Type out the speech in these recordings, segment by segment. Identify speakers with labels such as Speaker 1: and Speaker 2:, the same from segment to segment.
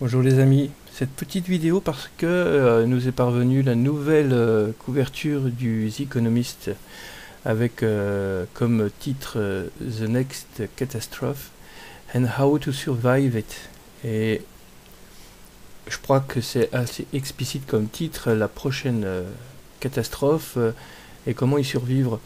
Speaker 1: Bonjour les amis, cette petite vidéo parce que nous est parvenue la nouvelle couverture du The Economist avec comme titre The Next Catastrophe and How to Survive It. Et je crois que c'est assez explicite comme titre, la prochaine catastrophe et comment y survivre.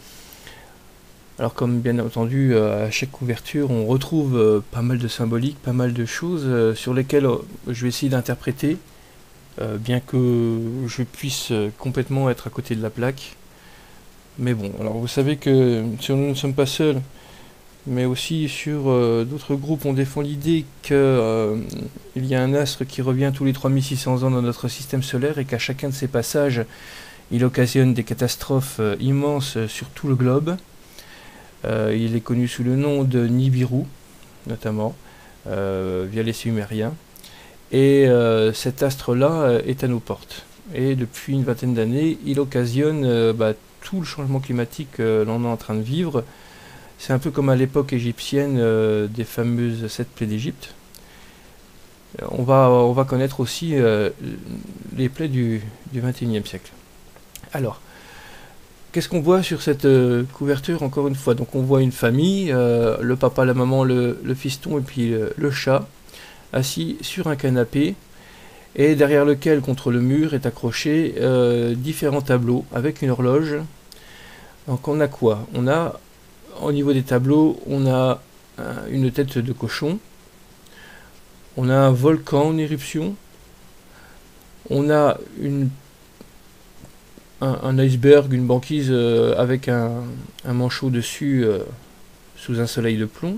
Speaker 1: Alors comme bien entendu à chaque couverture on retrouve pas mal de symboliques, pas mal de choses sur lesquelles je vais essayer d'interpréter, bien que je puisse complètement être à côté de la plaque. Mais bon, alors vous savez que sur Nous ne sommes pas seuls, mais aussi sur d'autres groupes on défend l'idée qu'il y a un astre qui revient tous les 3600 ans dans notre système solaire et qu'à chacun de ses passages il occasionne des catastrophes immenses sur tout le globe. Il est connu sous le nom de Nibiru, notamment, via les Sumériens. Et cet astre-là est à nos portes. Et depuis une vingtaine d'années, il occasionne tout le changement climatique que l'on est en train de vivre. C'est un peu comme à l'époque égyptienne des fameuses 7 plaies d'Égypte. On va connaître aussi les plaies du XXIe siècle. Alors, qu'est-ce qu'on voit sur cette couverture encore une fois? Donc on voit une famille, le papa, la maman, le fiston et puis le chat, assis sur un canapé, et derrière lequel, contre le mur, est accroché différents tableaux avec une horloge. Donc on a quoi? On a, au niveau des tableaux, on a une tête de cochon, on a un volcan en éruption, on a un iceberg, une banquise avec un manchot dessus sous un soleil de plomb.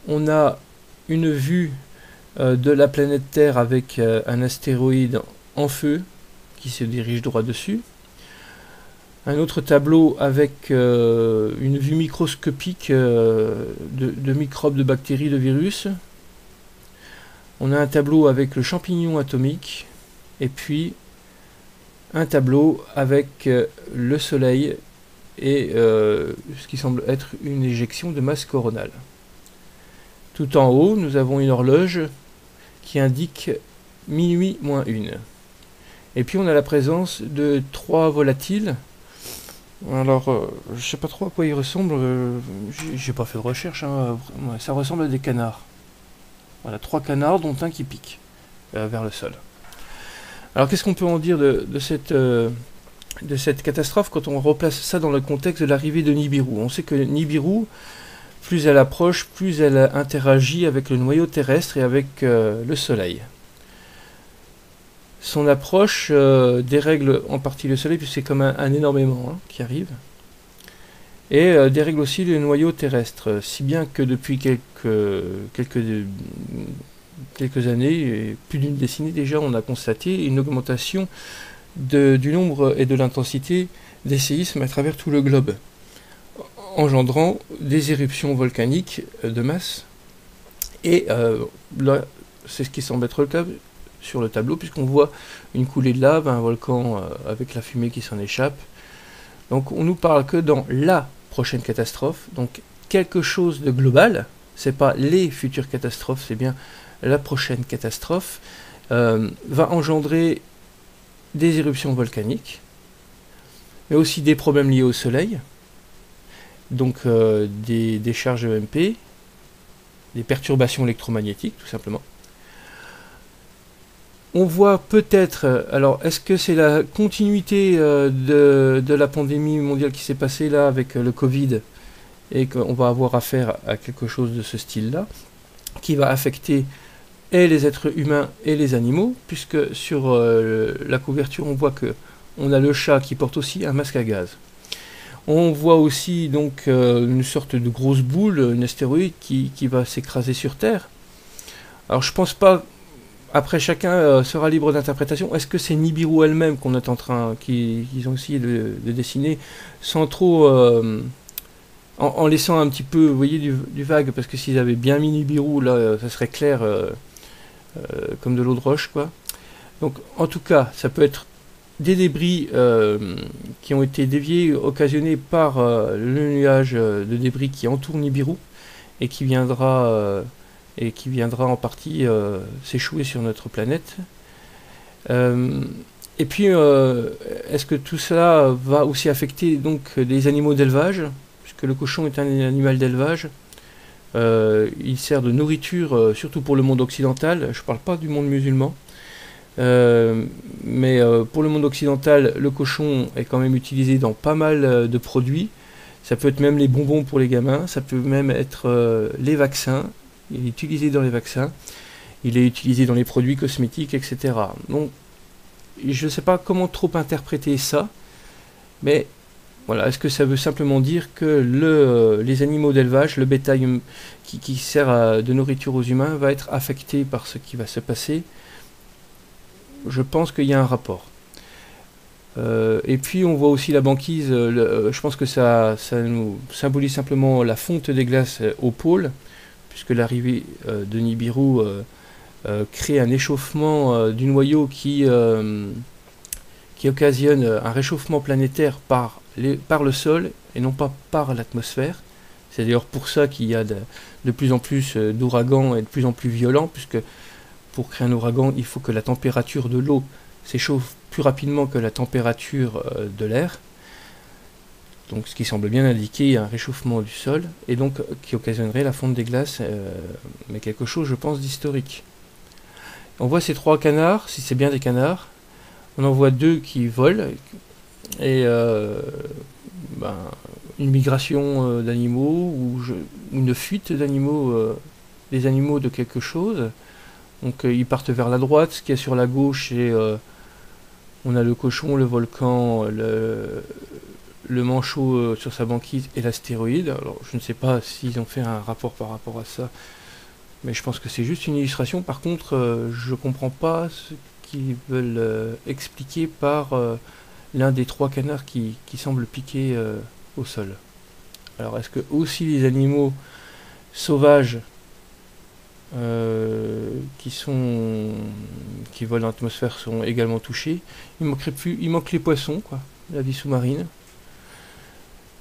Speaker 1: On a une vue de la planète Terre avec un astéroïde en feu qui se dirige droit dessus. Un autre tableau avec une vue microscopique de microbes, de bactéries, de virus. On a un tableau avec le champignon atomique et puis un tableau avec le soleil et ce qui semble être une éjection de masse coronale. Tout en haut, nous avons une horloge qui indique minuit moins 1. Et puis on a la présence de 3 volatiles. Alors, je sais pas trop à quoi ils ressemblent, j'ai pas fait de recherche, hein. Ça ressemble à des canards. Voilà, 3 canards dont un qui pique vers le sol. Alors qu'est-ce qu'on peut en dire de cette catastrophe quand on replace ça dans le contexte de l'arrivée de Nibiru? On sait que Nibiru, plus elle approche, plus elle interagit avec le noyau terrestre et avec le Soleil. Son approche dérègle en partie le Soleil, puisque c'est comme un énorme aimant qui arrive, et dérègle aussi le noyau terrestre, si bien que depuis quelques années, plus d'une décennie déjà, on a constaté une augmentation du nombre et de l'intensité des séismes à travers tout le globe, engendrant des éruptions volcaniques de masse. Et là, c'est ce qui semble être le cas sur le tableau, puisqu'on voit une coulée de lave, un volcan avec la fumée qui s'en échappe. Donc on nous parle que dans la prochaine catastrophe, donc quelque chose de global, c'est pas les futures catastrophes, c'est bien la prochaine catastrophe, va engendrer des éruptions volcaniques, mais aussi des problèmes liés au soleil, donc des charges EMP, des perturbations électromagnétiques tout simplement. On voit peut-être, alors est-ce que c'est la continuité de la pandémie mondiale qui s'est passée là avec le Covid, et qu'on va avoir affaire à quelque chose de ce style-là, qui va affecter et les êtres humains et les animaux, puisque sur la couverture on voit que on a le chat qui porte aussi un masque à gaz. On voit aussi donc une sorte de grosse boule, une astéroïde qui va s'écraser sur Terre. Alors je pense pas, après chacun sera libre d'interprétation, est-ce que c'est Nibiru elle-même qu'on est en train, qu'ils ont essayé de dessiner, sans trop... en laissant un petit peu, vous voyez, du vague, parce que s'ils avaient bien mis Nibiru, là, ça serait clair comme de l'eau de roche, quoi. Donc, en tout cas, ça peut être des débris qui ont été déviés, occasionnés par le nuage de débris qui entoure Nibiru, et qui viendra et qui viendra en partie s'échouer sur notre planète. Et puis, est-ce que tout cela va aussi affecter donc les animaux d'élevage, puisque le cochon est un animal d'élevage. Il sert de nourriture, surtout pour le monde occidental. Je ne parle pas du monde musulman. Mais pour le monde occidental, le cochon est quand même utilisé dans pas mal de produits. Ça peut être même les bonbons pour les gamins, ça peut même être les vaccins. Il est utilisé dans les vaccins, il est utilisé dans les produits cosmétiques, etc. Donc, je ne sais pas comment trop interpréter ça, mais voilà, est-ce que ça veut simplement dire que les animaux d'élevage, le bétail qui sert de nourriture aux humains, va être affecté par ce qui va se passer? Je pense qu'il y a un rapport. Et puis on voit aussi la banquise, je pense que ça nous symbolise simplement la fonte des glaces au pôle, puisque l'arrivée de Nibiru crée un échauffement du noyau qui occasionne un réchauffement planétaire par le sol et non pas par l'atmosphère. C'est d'ailleurs pour ça qu'il y a de plus en plus d'ouragans et de plus en plus violents, puisque pour créer un ouragan, il faut que la température de l'eau s'échauffe plus rapidement que la température de l'air. Donc ce qui semble bien indiquer un réchauffement du sol, et donc qui occasionnerait la fonte des glaces, mais quelque chose, je pense, d'historique. On voit ces 3 canards, si c'est bien des canards. On en voit 2 qui volent, et une migration d'animaux, ou une fuite d'animaux, des animaux de quelque chose. Donc ils partent vers la droite, ce qui est sur la gauche, et on a le cochon, le volcan, le manchot sur sa banquise et l'astéroïde. Alors je ne sais pas s'ils ont fait un rapport par rapport à ça, mais je pense que c'est juste une illustration. Par contre, je ne comprends pas ce qu'ils veulent expliquer par l'un des 3 canards qui semble piquer au sol. Alors est-ce que aussi les animaux sauvages qui volent dans l'atmosphère sont également touchés? Il manque les poissons, quoi, la vie sous-marine,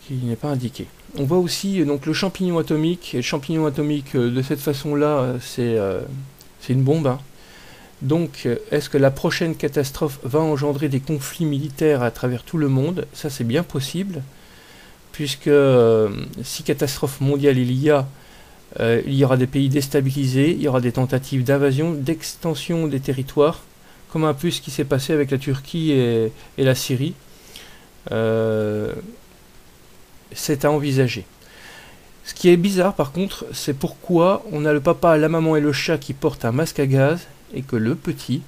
Speaker 1: qui n'est pas indiqué. On voit aussi donc le champignon atomique, et le champignon atomique de cette façon-là, c'est une bombe, hein. Donc, est-ce que la prochaine catastrophe va engendrer des conflits militaires à travers tout le monde? Ça, c'est bien possible, puisque si catastrophe mondiale il y aura des pays déstabilisés, il y aura des tentatives d'invasion, d'extension des territoires, comme un peu ce qui s'est passé avec la Turquie et la Syrie. C'est à envisager. Ce qui est bizarre par contre, c'est pourquoi on a le papa, la maman et le chat qui portent un masque à gaz, et que le petit,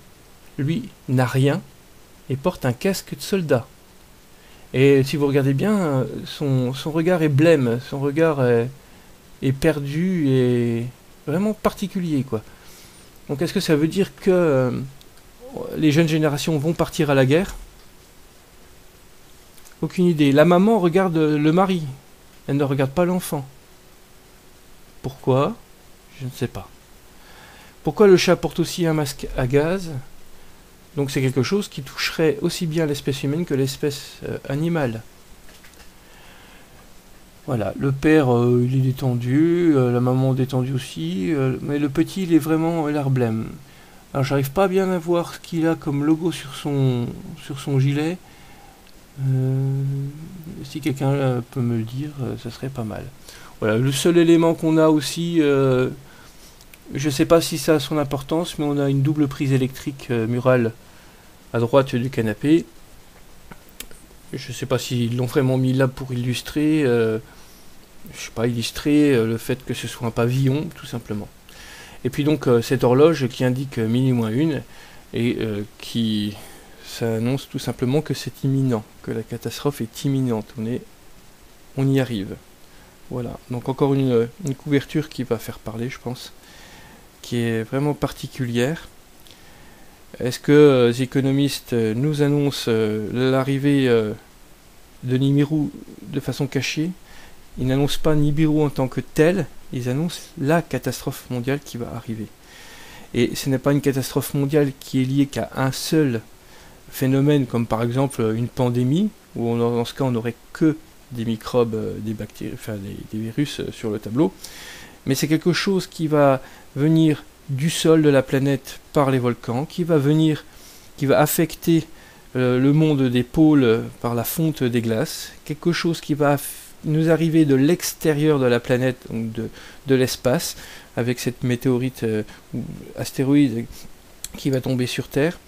Speaker 1: lui, n'a rien, et porte un casque de soldat. Et si vous regardez bien, son regard est blême, son regard est perdu et vraiment particulier, quoi. Donc est-ce que ça veut dire que les jeunes générations vont partir à la guerre? Aucune idée. La maman regarde le mari, elle ne regarde pas l'enfant. Pourquoi? Je ne sais pas. Pourquoi le chat porte aussi un masque à gaz? Donc c'est quelque chose qui toucherait aussi bien l'espèce humaine que l'espèce animale. Voilà, le père il est détendu, la maman détendue aussi, mais le petit il est vraiment l'air blême. Alors j'arrive pas bien à voir ce qu'il a comme logo sur son gilet. Si quelqu'un peut me le dire, ça serait pas mal. Voilà, le seul élément qu'on a aussi, je sais pas si ça a son importance, mais on a une double prise électrique murale à droite du canapé. Je sais pas s'ils l'ont vraiment mis là pour illustrer, je sais pas, illustrer le fait que ce soit un pavillon, tout simplement. Et puis donc cette horloge qui indique -1 et qui ça annonce tout simplement que c'est imminent, que la catastrophe est imminente, on y arrive. Voilà, donc encore une couverture qui va faire parler, je pense, qui est vraiment particulière. Est-ce que The Economist nous annonce l'arrivée de Nibiru de façon cachée? Ils n'annoncent pas Nibiru en tant que tel, ils annoncent la catastrophe mondiale qui va arriver. Et ce n'est pas une catastrophe mondiale qui est liée qu'à un seul phénomène, comme par exemple une pandémie, où dans ce cas on n'aurait que des microbes, des bactéries, enfin des virus sur le tableau, mais c'est quelque chose qui va venir du sol de la planète par les volcans, qui va affecter le monde des pôles par la fonte des glaces, quelque chose qui va nous arriver de l'extérieur de la planète, donc de l'espace, avec cette météorite ou astéroïde qui va tomber sur Terre.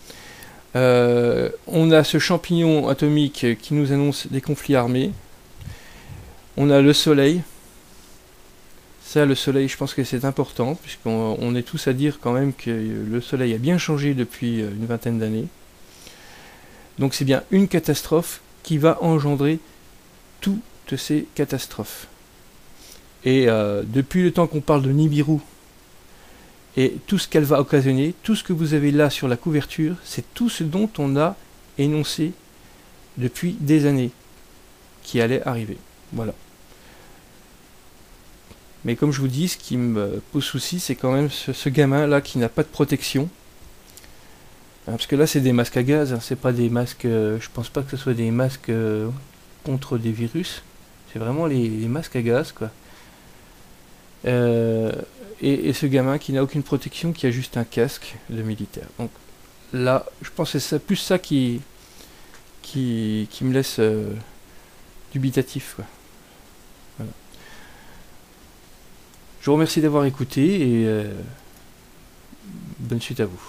Speaker 1: On a ce champignon atomique qui nous annonce des conflits armés. On a le Soleil. Ça, le Soleil, je pense que c'est important, puisqu'on est tous à dire quand même que le Soleil a bien changé depuis une vingtaine d'années. Donc c'est bien une catastrophe qui va engendrer toutes ces catastrophes. Et depuis le temps qu'on parle de Nibiru, et tout ce qu'elle va occasionner, tout ce que vous avez là sur la couverture, c'est tout ce dont on a énoncé depuis des années qui allait arriver. Voilà. Mais comme je vous dis, ce qui me pose souci, c'est quand même ce gamin-là qui n'a pas de protection. Parce que là, c'est des masques à gaz, hein, c'est pas des masques... je pense pas que ce soit des masques contre des virus. C'est vraiment les masques à gaz, quoi. Et ce gamin qui n'a aucune protection, qui a juste un casque de militaire. Donc là, je pense que c'est plus ça qui me laisse dubitatif, quoi. Voilà. Je vous remercie d'avoir écouté et bonne suite à vous.